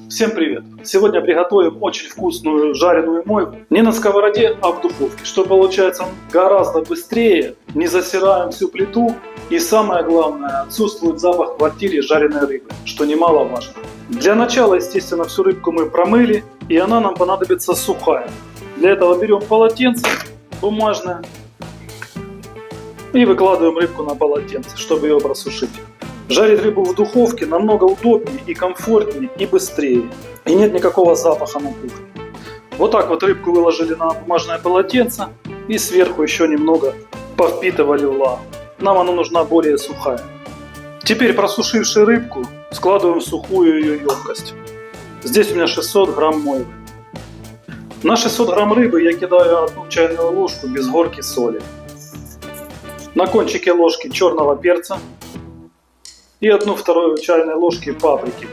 Всем привет! Сегодня приготовим очень вкусную жареную мойву. Не на сковороде, а в духовке, что получается гораздо быстрее, не засираем всю плиту и самое главное, отсутствует запах в квартире жареной рыбы, что немаловажно. Для начала, естественно, всю рыбку мы промыли, и она нам понадобится сухая. Для этого берем полотенце бумажное и выкладываем рыбку на полотенце, чтобы ее просушить. Жарить рыбу в духовке намного удобнее и комфортнее и быстрее. И нет никакого запаха на кухне. Вот так вот рыбку выложили на бумажное полотенце и сверху еще немного повпитывали влагу. Нам она нужна более сухая. Теперь, просушивши рыбку, складываем в сухую ее емкость. Здесь у меня 600 грамм мойвы. На 600 грамм рыбы я кидаю 1 чайную ложку без горки соли. На кончике ложки черного перца. И 1/2 чайной ложки паприки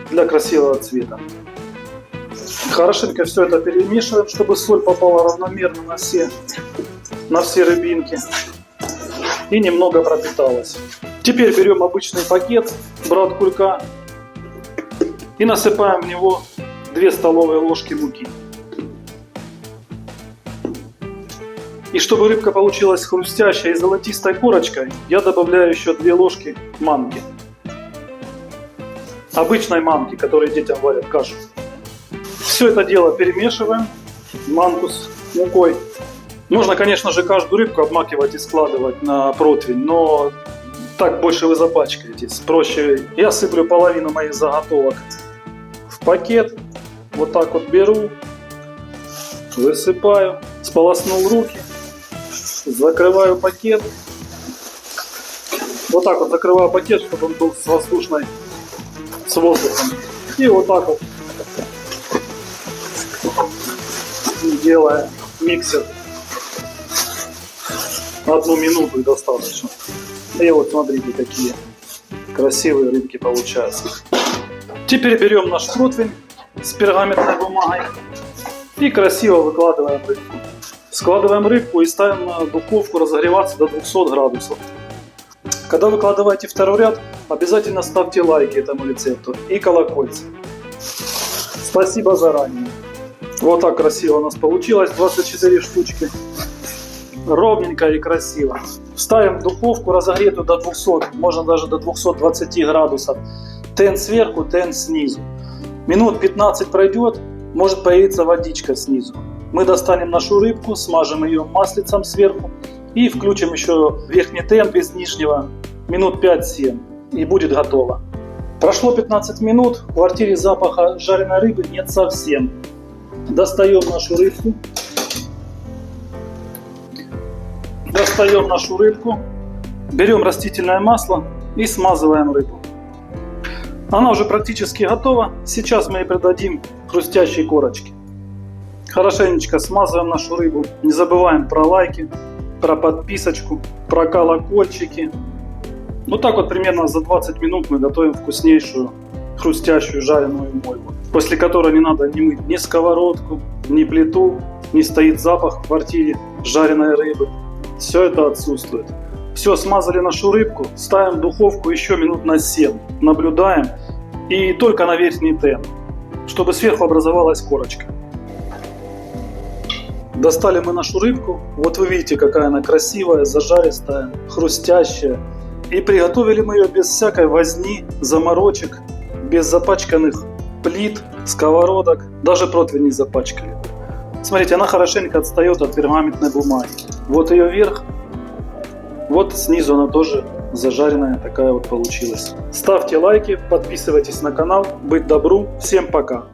для красивого цвета. Хорошенько все это перемешиваем, чтобы соль попала равномерно на все рыбинки и немного пропиталась. Теперь берем обычный пакет брат кулька и насыпаем в него 2 столовые ложки муки. И чтобы рыбка получилась хрустящей и золотистой корочкой, я добавляю еще 2 ложки манки. Обычной манки, которые детям варят кашу. Все это дело перемешиваем, манку с мукой. Можно, конечно же, каждую рыбку обмакивать и складывать на противень, но так больше вы запачкаетесь. Проще я сыплю половину моих заготовок в пакет. Вот так вот беру, высыпаю, сполоснул руки, закрываю пакет. Вот так вот закрываю пакет, чтобы он был с воздушной, с воздухом. И вот так вот, делая миксер 1 минуту и достаточно. И вот смотрите, какие красивые рыбки получаются. Теперь берем наш противень с пергаментной бумагой и красиво выкладываем рыбку. Складываем рыбку и ставим на духовку разогреваться до 200 градусов. Когда выкладываете второй ряд, обязательно ставьте лайки этому рецепту и колокольчик. Спасибо заранее. Вот так красиво у нас получилось, 24 штучки. Ровненько и красиво. Ставим в духовку разогретую до 200, можно даже до 220 градусов. Тен сверху, тен снизу. Минут 15 пройдет, может появиться водичка снизу. Мы достанем нашу рыбку, смажем ее маслицем сверху и включим еще верхний тен без нижнего минут 5-7 и будет готово. Прошло 15 минут, в квартире запаха жареной рыбы нет совсем. Достаем нашу рыбку, берем растительное масло и смазываем рыбу. Она уже практически готова, сейчас мы ей придадим хрустящей корочки. Хорошенечко смазываем нашу рыбу, не забываем про лайки, про подписочку, про колокольчики. Вот так вот примерно за 20 минут мы готовим вкуснейшую хрустящую жареную мойву, после которой не надо ни мыть ни сковородку, ни плиту, не стоит запах в квартире жареной рыбы. Все это отсутствует. Все, смазали нашу рыбку, ставим в духовку еще минут на 7, наблюдаем и только на верхний тен, чтобы сверху образовалась корочка. Достали мы нашу рыбку, вот вы видите, какая она красивая, зажаристая, хрустящая. И приготовили мы ее без всякой возни, заморочек, без запачканных плит, сковородок, даже противень не запачкали. Смотрите, она хорошенько отстает от пергаментной бумаги. Вот ее верх, вот снизу она тоже зажаренная такая вот получилась. Ставьте лайки, подписывайтесь на канал. Быть добру, всем пока!